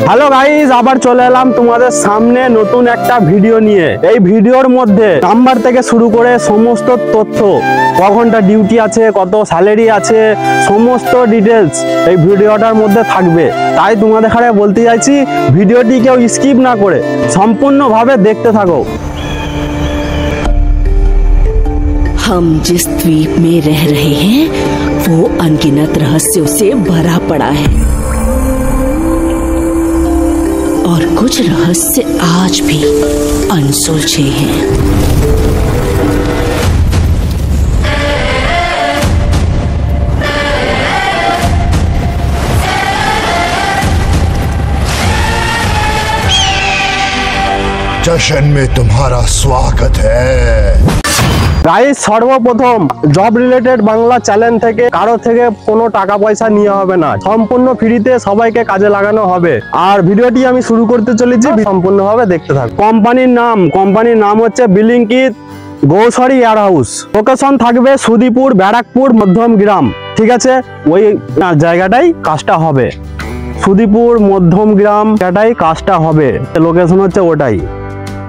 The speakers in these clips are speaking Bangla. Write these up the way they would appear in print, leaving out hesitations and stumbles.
হ্যালো গাইস, আবার চলে এলাম তোমাদের সামনে নতুন একটা ভিডিও নিয়ে। এই ভিডিওর মধ্যে নাম্বার থেকে শুরু করে সমস্ত তথ্য, ক ঘন্টা ডিউটি আছে, কত স্যালারি আছে, সমস্ত ডিটেলস এই ভিডিওটার মধ্যে থাকবে। তাই তোমাদের এখানে বলতে চাইছি, ভিডিওটি কেউ স্কিপ না করে সম্পূর্ণভাবে দেখতে থাকো। हम जिस द्वीप में रह रहे हैं वो अनगिनत रहस्यों से भरा पड़ा है और कुछ रहस्य आज भी अनसुलझे हैं। जश्न में तुम्हारा स्वागत है। গাইস, সর্বপ্রথম জব রিলেটেড বাংলা চ্যানেল থেকে কারো থেকে কোনো টাকা পয়সা নিয়ে হবে না, সম্পূর্ণ ফ্রিতে সবাইকে কাজে লাগানো হবে। আর ভিডিওটি আমি শুরু করতে চলেছি, সম্পূর্ণভাবে দেখতে থাকুন। কোম্পানির নাম হচ্ছে Blinkit grocery warehouse. Location থাকবে সুদীপুর, ব্যারাকপুর, মধ্যমগ্রাম। ঠিক আছে, ওই জায়গাটাই কাজটা হবে। সুদীপুর, মধ্যমগ্রাম জায়গাটাই কাজটা হবে। লোকেশন হচ্ছে ওটাই।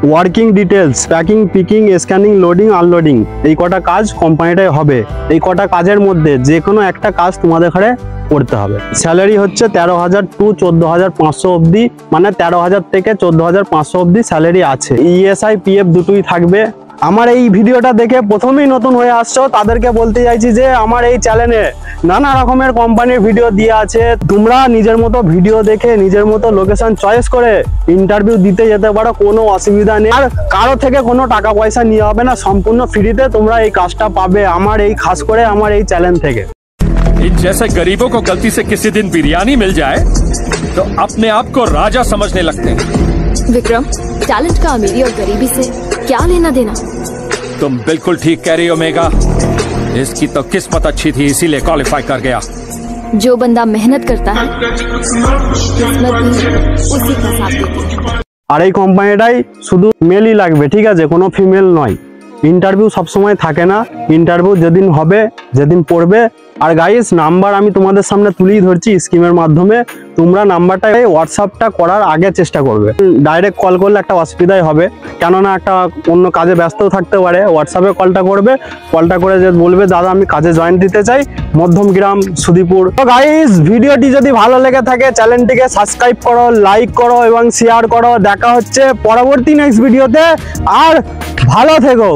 Working details, packing, picking, scanning, loading, unloading, এই কটা কাজ কোম্পানিটাই হবে। এই কটা কাজের মধ্যে যে কোনো একটা কাজ তোমাদের ঘরে করতে হবে। স্যালারি হচ্ছে 13,000 টু 14,500 অবধি, মানে 13,000 থেকে 14,500 অবধি স্যালারি আছে। ইএসআই, পিএফ দুটোই থাকবে। আমার এই ভিডিওটা দেখে প্রথমেই নতুন হয়ে আসছো তাদেরকে বলতে চাইছি যে আমার এই চ্যানেলে নানা রকমের কোম্পানির ভিডিও দিয়ে আছে। তোমরা নিজের মতো ভিডিও দেখে নিজের মতো লোকেশন চয়েস করে ইন্টারভিউ দিতে যেতে পারো, কোনো অসুবিধা নেই। আর কারো থেকে কোনো টাকা পয়সা নিয়ে হবে না, সম্পূর্ণ ফ্রিতে তোমরা এই কাজটা পাবে আমার এই খাস করে আমার এই চ্যানেল থেকে। इन जैसे गरीबों को गलती से किसी दिन बिरयानी मिल जाए तो अपने आप को राजा समझने लगते हैं। विक्रम, टैलेंट का अमीरी और गरीबी से क्या लेना देना? तुम बिल्कुल ठीक कह रही हो मेघा, इसकी तो किस्मत अच्छी थी इसीलिए क्वालिफाई कर गया। जो बंदा मेहनत करता है किस्मत भी उसी का साथ देती है। আর এই কোম্পানিটাই শুধু মেলই লাগবে, ঠিক আছে, কোনো ফিমেল নয়। ইন্টারভিউ সবসময় থাকে না, ইন্টারভিউ যেদিন হবে যেদিন পড়বে। আর গাইস, নাম্বার আমি তোমাদের সামনে তুলেই ধরছি স্কিমের মাধ্যমে। তোমরা নাম্বারটা হোয়াটসঅ্যাপটা করার আগে চেষ্টা করবে। ডাইরেক্ট কল করলে একটা অসুবিধাই হবে, কেননা একটা অন্য কাজে ব্যস্ত থাকতে পারে। হোয়াটসঅ্যাপে কলটা করবে, কলটা করে যে বলবে দাদা আমি কাজে জয়েন দিতে চাই, মধ্যমগ্রাম, সুদীপুর। তো গাইস, ভিডিওটি যদি ভালো লেগে থাকে চ্যানেলটিকে সাবস্ক্রাইব করো, লাইক করো এবং শেয়ার করো। দেখা হচ্ছে পরবর্তী নেক্সট ভিডিওতে। আর ভালো থেকো।